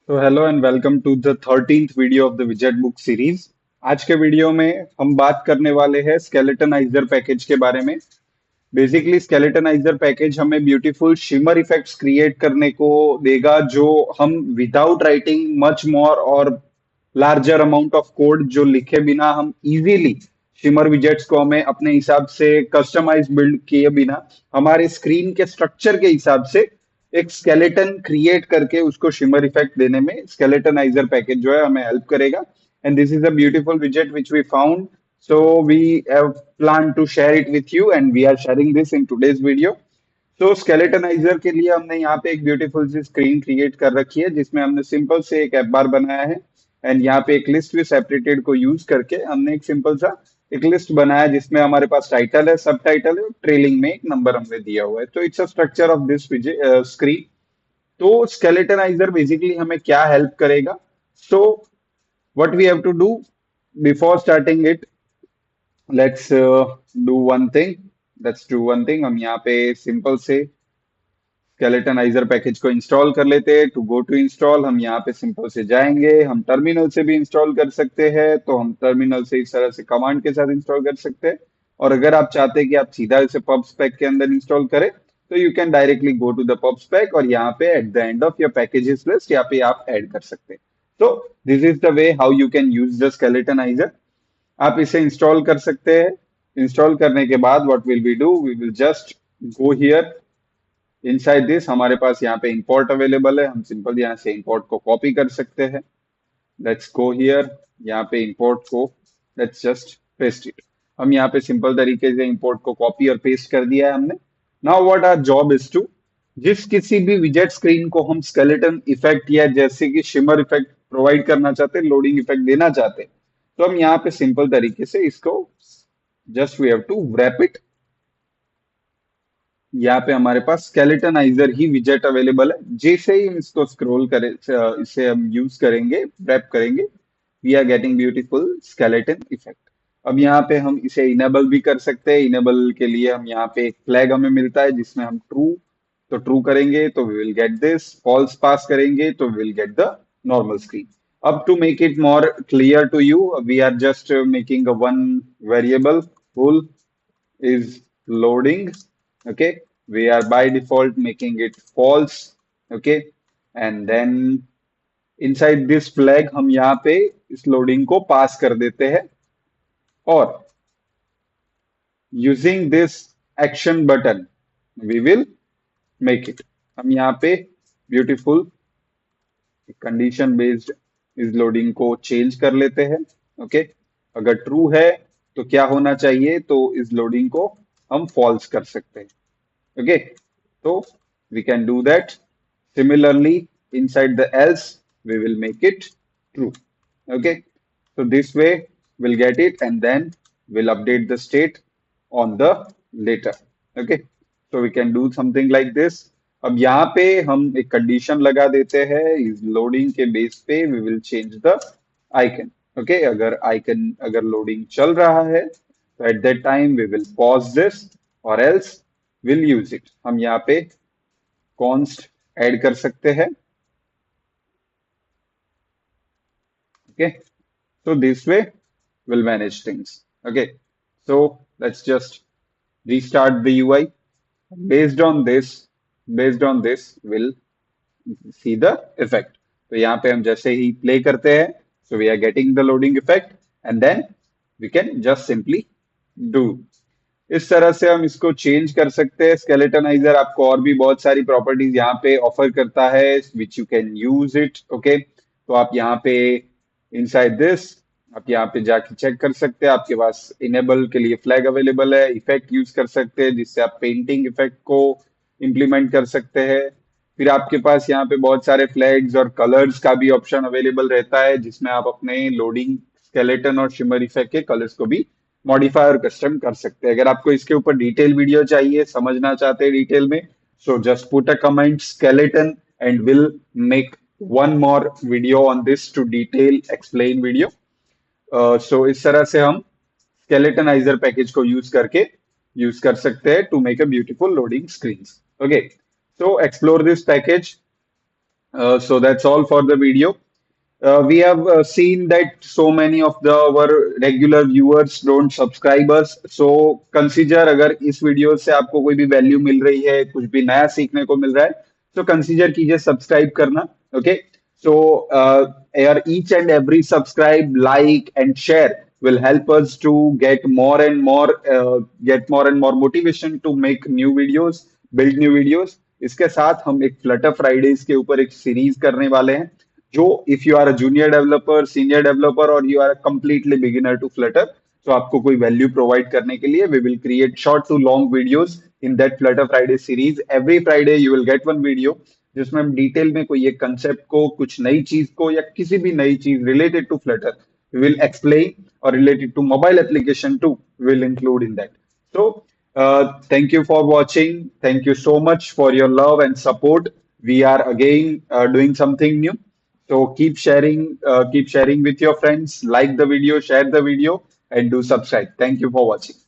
तो hello and welcome to the 13th video of the विजेट book series. आज के वीडियो में हम बात करने वाले हैं स्केलेटनाइजर पैकेज के बारे में। बेसिकली स्केलेटनाइजर पैकेज हमें ब्यूटीफुल शिमर इफेक्ट्स क्रिएट करने को देगा, जो हम विदाउट राइटिंग मच मोर और लार्जर अमाउंट ऑफ कोड जो लिखे बिना हम इजीली शिमर विजेट्स को हमें अपने हिसाब से कस्टमाइज बिल्ड किए बिना हमारे स्क्रीन के स्ट्रक्चर के हिसाब से एक स्केलेटन क्रिएट करके उसको शिमर इफेक्ट देने में स्केलेटनाइजर पैकेज जो है हमें हेल्प करेगा। And this is a beautiful विजेट which we found, so we have planned to share it with you and we are sharing this in today's video. तो स्केलेटनाइजर के लिए हमने यहाँ पे एक ब्यूटीफुल सी स्क्रीन क्रिएट कर रखी है जिसमें हमने सिंपल से एक ऐप बार बनाया है। एंड यहाँ पे एक लिस्ट विद सेपरेटेड को यूज करके हमने एक सिंपल सा एक लिस्ट बनाया जिसमें हमारे पास टाइटल है, सब टाइटल है, ट्रेलिंग में एक नंबर हमने दिया हुआ है। तो it's a structure of this screen. तो स्केलेटनाइजर बेसिकली हमें क्या हेल्प करेगा? So what we have to do before starting it, let's do one thing let's do one thing. हम यहाँ पे सिंपल से स्केलेटनाइजर पैकेज को इंस्टॉल कर लेते हैं। टू गो टू इंस्टॉल हम यहाँ पे सिंपल से जाएंगे। हम टर्मिनल से भी इंस्टॉल कर सकते हैं, तो हम टर्मिनल से इस तरह से कमांड के साथ इंस्टॉल कर सकते हैं। और अगर आप चाहते हैं कि आप सीधा इसे पब स्पेक के अंदर इंस्टॉल करें, तो you can directly go to the pubspec और यहाँ पे at the end of your packages list यहाँ पे आप ऐड कर सकते हैं। तो this is the way how you can use the skeletonizer. आप इसे इंस्टॉल कर सकते हैं। इंस्टॉल करने के बाद what will we do, we will just go here. Inside this हमारे पास यहाँ पे इंपोर्ट अवेलेबल है। हम सिंपल यहाँ से इंपोर्ट को कॉपी कर सकते हैं। Let's go here. यहाँ पे इंपोर्ट को लेट्स जस्ट पेस्ट इट। हम यहाँ पे सिंपल तरीके से इंपोर्ट को कॉपी और पेस्ट कर दिया है हमने। Now what our job is to, जिस किसी भी विजेट स्क्रीन को हम स्केलेटन इफेक्ट या जैसे कि शिमर इफेक्ट प्रोवाइड करना चाहते हैं, लोडिंग इफेक्ट देना चाहते हैं, तो हम यहाँ पे सिंपल तरीके से इसको just we have to wrap it. यहाँ पे हमारे पास स्केलेटनाइजर ही विजेट अवेलेबल है। जैसे ही हम इसको स्क्रॉल करें, इसे हम यूज करेंगे, रैप करेंगे, we are getting beautiful skeleton effect. अब यहाँ पे हम इसे इनेबल भी कर सकते हैं। इनेबल के लिए हम यहाँ पे एक फ्लैग हमें मिलता है जिसमें हम ट्रू, तो ट्रू करेंगे तो we will get this, false pass करेंगे तो we will get the normal screen. अब to make it more clear to you, we are just making a one variable, full is loading. Okay, we are by default making it false. Okay, and then inside this flag हम यहाँ पे इस loading को पास कर देते हैं और using this action button we will make it। हम यहाँ पे ब्यूटीफुल कंडीशन बेस्ड इस लोडिंग को चेंज कर लेते हैं। ओके, अगर ट्रू है तो क्या होना चाहिए, तो इस लोडिंग को हम फॉल्स कर सकते हैं। Okay, so we can do that. Similarly, inside the else, we will make it true. Okay, so this way we'll get it and then we'll update the state on the later. Okay, so we can do something like this. अब यहाँ पे हम एक condition लगा देते हैं, इस loading के बेस पे we will change the icon. Okay, अगर लोडिंग चल रहा है तो at that time we will pause this or else will use it। हम यहाँ पे const ऐड कर सकते हैं। Okay, so this way we'll manage things। Okay, so let's just restart the UI। based on this based on this we'll see the effect। तो यहाँ पे हम जैसे ही प्ले करते हैं, so we are getting the loading effect and then we can just simply do। इस तरह से हम इसको चेंज कर सकते हैं। स्केलेटनाइजर आपको और भी बहुत सारी प्रॉपर्टीज यहाँ पे ऑफर करता है which you can use it. Okay, तो आप यहाँ पे इनसाइड दिस आप यहाँ पे जाके चेक कर सकते हैं। आपके पास इनेबल के लिए फ्लैग अवेलेबल है, इफेक्ट यूज कर सकते हैं जिससे आप पेंटिंग इफेक्ट को इम्प्लीमेंट कर सकते हैं। फिर आपके पास यहाँ पे बहुत सारे फ्लैग्स और कलर्स का भी ऑप्शन अवेलेबल रहता है जिसमें आप अपने लोडिंग स्केलेटन और शिमर इफेक्ट के कलर्स को भी मॉडिफाई और कस्टम कर सकते हैं। अगर आपको इसके ऊपर डिटेल वीडियो चाहिए, समझना चाहते हैं डिटेल में, so just put a comment skeleton and will make one more video on this to detail explain video. So इस तरह से हम स्केलेटनाइजर पैकेज को यूज कर सकते हैं to make a beautiful loading screen. Okay, so explore this package. So that's all for the video. We have seen that so many of our regular viewers don't subscribe us. So consider अगर इस video से आपको कोई भी value मिल रही है, कुछ भी नया सीखने को मिल रहा है, तो कंसीडर कीजिए सब्सक्राइब करना. Okay. So each and every subscribe, like and share will help us to get more and more motivation to make new videos, build new videos. इसके साथ हम एक फ्लटर फ्राइडेज के ऊपर एक सीरीज करने वाले हैं, जो if you are a junior developer, senior developer और you are a completely beginner to Flutter, तो आपको कोई वैल्यू प्रोवाइड करने के लिए we will create short to long videos in that Flutter Friday series. Every Friday you will get one video जिसमें हम detail में कोई एक कंसेप्ट को, कुछ नई चीज को या किसी भी नई चीज related to Flutter will explain, और related to mobile application to will include in that. So, thank you for watching. Thank you so much for your love and support. We are again doing something new. So keep sharing with your friends. Like the video, share the video, and do subscribe. Thank you for watching.